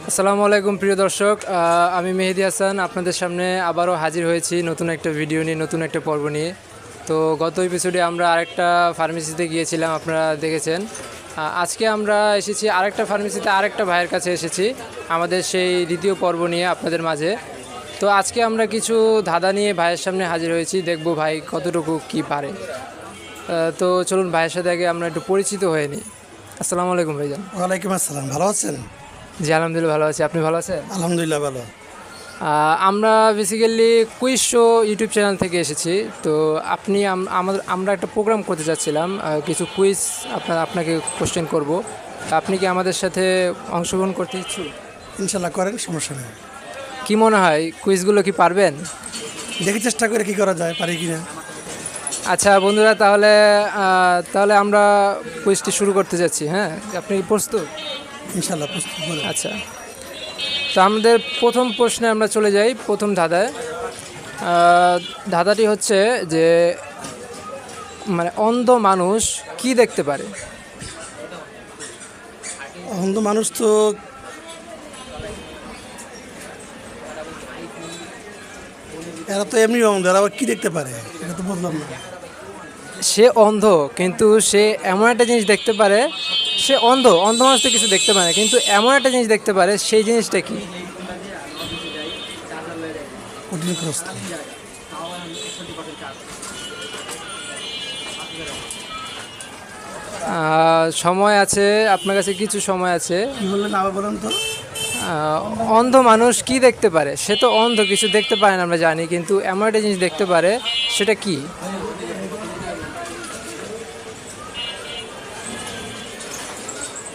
আসসালামু আলাইকুম প্রিয় দর্শক, আমি মেহেদি হাসান আপনাদের সামনে আবারও হাজির হয়েছি নতুন একটা ভিডিও নিয়ে, নতুন একটা পর্ব নিয়ে। তো গত এপিসোডে আমরা আরেকটা ফার্মেসিতে গিয়েছিলাম, আপনারা দেখেছেন। আজকে আমরা এসেছি আরেকটা ফার্মেসিতে, আরেকটা ভাইয়ের কাছে এসেছি আমাদের সেই দ্বিতীয় পর্ব নিয়ে আপনাদের মাঝে। তো আজকে আমরা কিছু ধাঁধা নিয়ে ভাইয়ের সামনে হাজির হয়েছি, দেখব ভাই কতটুকু কি পারে। তো চলুন ভাইয়ের সাথে আগে আমরা একটু পরিচিত হয়ে নিই। আসসালামু আলাইকুম ভাইজান। ওয়ালাইকুম আসসালাম। ভালো আছেন? জি আলহামদুলিল্লাহ ভালো আছি, আপনি ভালো আছেন? আলহামদুলিল্লাহ ভালো। আমরা basically quiz show YouTube channel থেকে এসেছি। তো আপনি আমরা একটা প্রোগ্রাম করতে যাচ্ছিলাম, কিছু কুইজ আপনাকে কোশ্চেন করব। আপনি কি আমাদের সাথে অংশগ্রহণ করতে ইচ্ছুক? ইনশাল্লাহ করেন, সমস্যা নেই। কি মনে হয় কুইজগুলো কি পারবেন? দেখি চেষ্টা করে কি করা যায়, পারি কিনা। আচ্ছা বন্ধুরা, তাহলে আমরা কুইজটি শুরু করতে যাচ্ছি। হ্যাঁ, আপনি কি প্রস্তুত? ইনশাল্লাহ প্রস্তুত বলেন। আচ্ছা, তো আমাদের প্রথম প্রশ্নে আমরা চলে যাই, প্রথম ধাঁধায়। ধাঁধাটি হচ্ছে যে মানে অন্ধ মানুষ কি দেখতে পারে? অন্ধ মানুষ তো এরা তো এমনি অন্ধ, এরা আবার কি দেখতে পারে এটা তো বুঝলাম না। সে অন্ধ, কিন্তু সে এমন একটা জিনিস দেখতে পারে। সে অন্ধ, অন্ধ মানুষ তো কিছু দেখতে পারে না, কিন্তু এমন একটা জিনিস দেখতে পারে, সেই জিনিসটা কি? কঠিন প্রশ্ন। সময় আছে আপনার কাছে, কিছু সময় আছে। কি বললেন আবার বলেন তো? অন্ধ মানুষ কি দেখতে পারে? সে তো অন্ধ, কিছু দেখতে পারে না আমরা জানি, কিন্তু এমন একটা জিনিস দেখতে পারে, সেটা কি?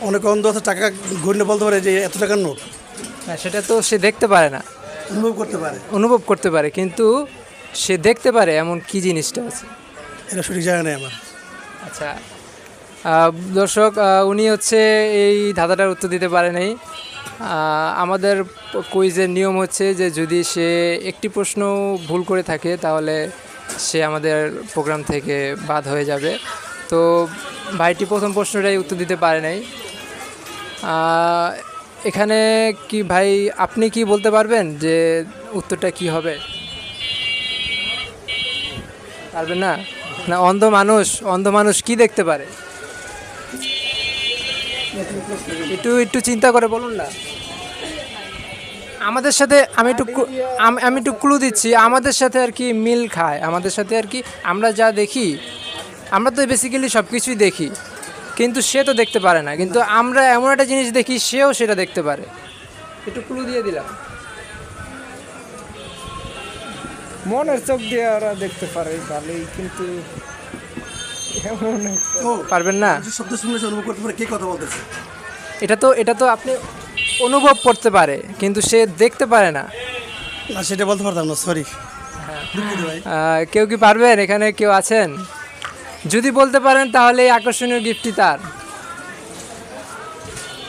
অনেক অন্ধ আছে, টাকা গণলে বলতে পারে যে এত টাকার নোট। না, সেটা তো সে দেখতে পারে না, অনুভব করতে পারে। অনুভব করতে পারে, কিন্তু সে দেখতে পারে এমন কি জিনিসটা আছে? এটা সঠিক জায়গা নেই আমার। আচ্ছা, দর্শক, উনি হচ্ছে এই ধাঁধাটার উত্তর দিতে পারে নাই। আমাদের কুইজের নিয়ম হচ্ছে যে যদি সে একটি প্রশ্ন ভুল করে থাকে তাহলে সে আমাদের প্রোগ্রাম থেকে বাদ হয়ে যাবে। তো ভাইটি প্রথম প্রশ্নটাই উত্তর দিতে পারে নাই। এখানে কি ভাই, আপনি কি বলতে পারবেন যে উত্তরটা কি হবে? পারবেন না? না, অন্ধ মানুষ কি দেখতে পারে? একটু চিন্তা করে বলুন না। আমাদের সাথে আমি একটু ক্লু দিচ্ছি, আমাদের সাথে আর কি মিল খায়, আমাদের সাথে আর কি আমরা যা দেখি, আমরা তো বেসিক্যালি সব কিছুই দেখি, কিন্তু সে তো দেখতে পারে না, কিন্তু আমরা এমন একটা জিনিস দেখি সেও সেটা দেখতে পারে। একটু ক্লু দিয়ে দিলাম। মনের চোখ দিয়ে ওরা দেখতে পারে ভালোই, কিন্তু পারবেন না? যে শব্দ শুনলে সে অনুভব করতে পারে কে কথা বলতেছে। এটা তো আপনি অনুভব করতে পারে, কিন্তু সে দেখতে পারে না। না, সেটা বলতে পারতাম না, সরি। কেউ কি পারবেন? এখানে কেউ আছেন? যদি বলতে পারেন তাহলে এই আকর্ষণীয় গিফটটি তার।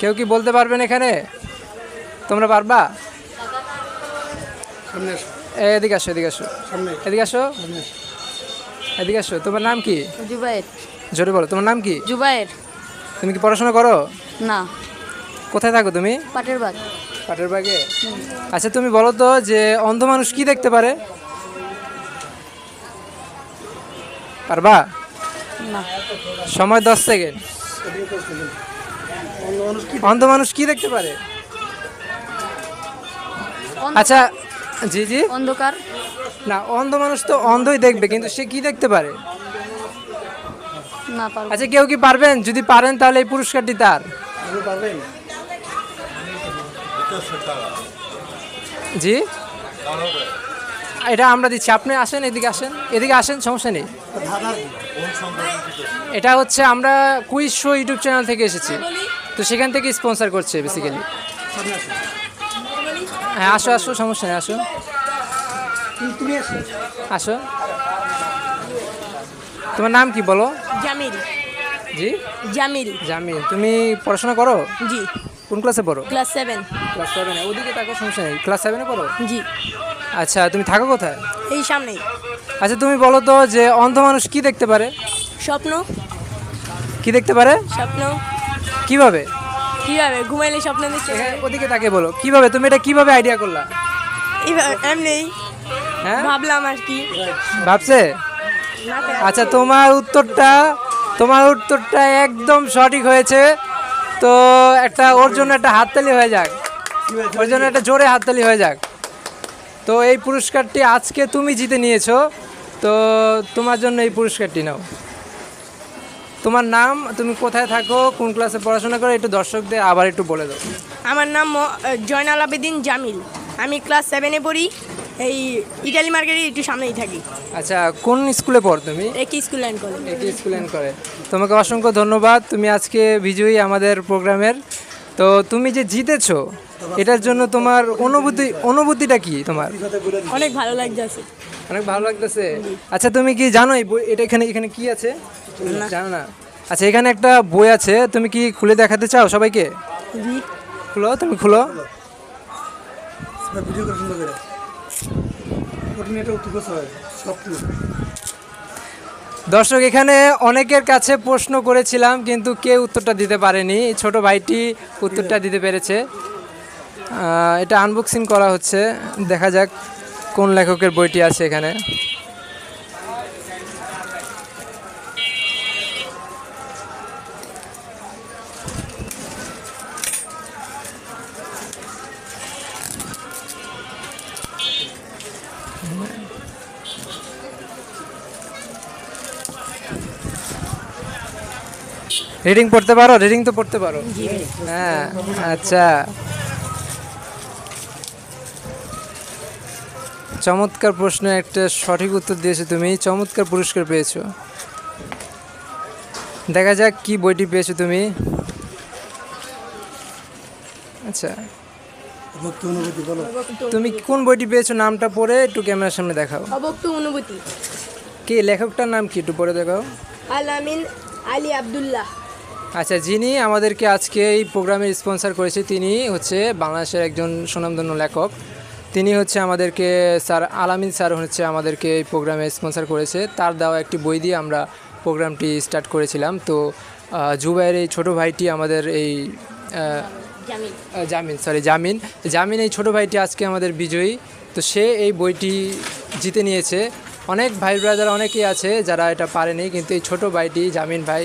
কেউ কি বলতে পারবেন এখানে? তোমরা পারবা? সামনে আসো, এদিকে আসো, এদিকে আসো, সামনে এদিকে আসো, সামনে আসো। এদিকে আসো। তোমার নাম কি? জুবায়ের। জোরে বলো, তোমার নাম কি? জুবায়ের। তুমি কি পড়াশোনা করো? না, কোথায় থাকো তুমি? পাটের বাগ। পাটের বাগে। আচ্ছা, তুমি বলো তো যে অন্ধ মানুষ কি দেখতে পারে? পারবা? না, সময় 10 সেকেন্ড। অন্ধ মানুষ কি অন্ধ মানুষ কি দেখতে পারে? অন্ধকার। আচ্ছা, জি জি। অন্ধকার। না, অন্ধ মানুষ তো অন্ধই দেখবে, কিন্তু সে কি দেখতে পারে? না, পারবো। আচ্ছা, কেউ কি পারবেন? যদি পারেন তাহলে এই পুরস্কারটি তার। আপনি পারবেন? জি, এটা আমরা দিচ্ছি। আপনি আসেন, এদিকে আসেন, এদিকে আসেন, সমস্যা নেই। ধাঁধার এটা হচ্ছে আমরা কুইজ শো ইউটিউব চ্যানেল থেকে এসেছি, তো সেখান থেকে স্পন্সর করছে বেসিক্যালি। সামনে আসো। হ্যাঁ, আসো আসো, সমস্যা নেই, আসো তুমি আসো। আসো। তোমার নাম কি বলো? জামিল। জি, জামিল। জামিল। তুমি পড়াশোনা করো? জি, কোন ক্লাসে পড়ো? ক্লাস 7। ক্লাস 7-এ। ওদিকে থাকো, সমস্যা নেই। ক্লাস 7-এ পড়ো? জি, আচ্ছা, তুমি থাকো কোথায়? এই সামনেই। আচ্ছা, তুমি বলো তো যে অন্ধ মানুষ কি দেখতে পারে? স্বপ্ন। কি দেখতে পারে? স্বপ্ন। কিভাবে? কিভাবে ঘুমাইলে স্বপ্ন দেখতে এখানে ওদিকে তাকে বলো কিভাবে তুমি এটা কিভাবে আইডিয়া করলা? এমনি হ্যাঁ ভাবলাম আর কি ভাবছে? আচ্ছা তোমার উত্তরটা একদম সঠিক হয়েছে। তো ওর জন্য একটা হাততালি হয়ে যাক, ওর জন্য একটা জোরে হাততালি হয়ে যাক। তো এই পুরস্কারটি আজকে তুমি জিতে নিয়েছো, তো তোমার জন্য এই পুরস্কারটি নাও। তোমার নাম, তুমি কোথায় থাকো, কোন ক্লাসে পড়াশোনা করো, একটু দর্শকদের আবার একটু বলে দাও। আমার নাম জয়নাল আবেদিন জামিল, আমি ক্লাস 7-এ পড়ি, এই ইটালি মার্কেটের একটু সামনেই থাকি। আচ্ছা কোন স্কুলে পড়ো তুমি? একই স্কুল অ্যান্ড কলেজ। একই স্কুল অ্যান্ড করে। তোমাকে অসংখ্য ধন্যবাদ, তুমি আজকে বিজয়ী আমাদের প্রোগ্রামের। তো তুমি যে জিতেছো এটার জন্য তোমার অনুভূতিটা কি তোমার? অনেক ভালো লাগছে। অনেক ভালো লাগতেছে। আচ্ছা তুমি কি জানো এই বই এটা এখানে কি আছে? জানো না? আচ্ছা এখানে একটা বই আছে, তুমি কি খুলে দেখাতে চাও সবাইকে? জি। খুলো, তুমি খুলো। ভিডিও করে সুন্দর করে কঠিন এটা উত্তর করতে হয় সব কিছু। দর্শক এখানে অনেকের কাছে প্রশ্ন করেছিলাম কিন্তু কেউ উত্তরটা দিতে পারেনি, ছোট ভাইটি উত্তরটা দিতে পেরেছে। এটা আনবক্সিং করা হচ্ছে, দেখা যাক কোন লেখকের বইটি আছে এখানে। রিডিং পড়তে পারো? রিডিং তো পড়তে পারো। হ্যাঁ আচ্ছা, চমৎকার প্রশ্নে একটা সঠিক উত্তর দিয়েছো তুমি, চমৎকার পুরস্কার পেয়েছো। দেখা যাক কি বইটি পেয়েছো তুমি। আচ্ছা ভক্ত অনুভূতি বলো। তুমি কোন বইটি পেয়েছো নামটা পড়ে একটু ক্যামেরার সামনে দেখাও। অবক্ত অনুভূতি। কি লেখকটার নাম কি একটু পড়ে দেখাও। আলামিন আলী আব্দুল্লাহ। আচ্ছা যিনি আমাদেরকে আজকে এই প্রোগ্রামের স্পন্সর করেছে তিনি হচ্ছে বাংলাদেশের একজন সুনামধন্য লেখক। তিনি হচ্ছে আমাদেরকে স্যার আলামিন স্যার হচ্ছে আমাদেরকে এই প্রোগ্রামে স্পন্সর করেছে, তার দেওয়া একটি বই দিয়ে আমরা প্রোগ্রামটি স্টার্ট করেছিলাম। তো জুবাইয়ের এই ছোটো ভাইটি আমাদের এই জামিন এই ছোটো ভাইটি আজকে আমাদের বিজয়ী। তো সে এই বইটি জিতে নিয়েছে। অনেক ভাই ব্রাদার অনেকেই আছে যারা এটা পারেনি, কিন্তু এই ছোটো ভাইটি জামিন ভাই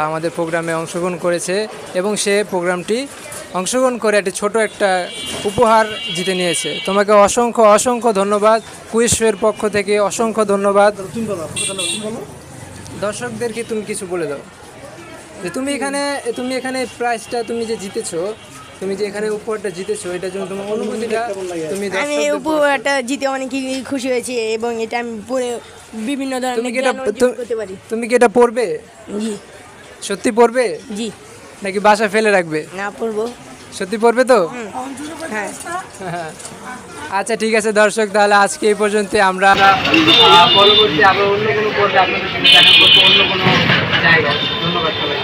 আমাদের প্রোগ্রামে অংশগ্রহণ করেছে এবং সে প্রোগ্রামটি অংশগ্রহণ করে একটা উপহার জিতে নিয়েছে। তোমাকে অসংখ্য ধন্যবাদ, কুইজ শোয়ের পক্ষ থেকে অসংখ্য ধন্যবাদ। তুমি বলো তুমি বলো। দর্শকদেরকে তুমি কিছু বলে দাও যে তুমি এখানে প্রাইজটা তুমি যে জিতেছো, তুমি যে এখানে উপহারটা জিতেছো, এটার জন্য তোমার অনুভূতিটা তুমি আমি উপহারটা জিতে অনেক খুশি হয়েছি এবং এটা আমি পড়ে বিভিন্ন ধরনের জ্ঞান অর্জন করতে পারি। তুমি কি এটা পড়বে? জি। সত্যি পড়বে জি। নাকি বাসা ফেলে রাখবে? না, পড়বো। সত্যি পড়বে তো? হ্যাঁ। আচ্ছা ঠিক আছে দর্শক, তাহলে আজকে এই পর্যন্ত। আমরা পরবর্তী আবার অন্য কোনো পর্বে আপনাদের সঙ্গে দেখা করবো অন্য কোনো জায়গায়। ধন্যবাদ সবাই।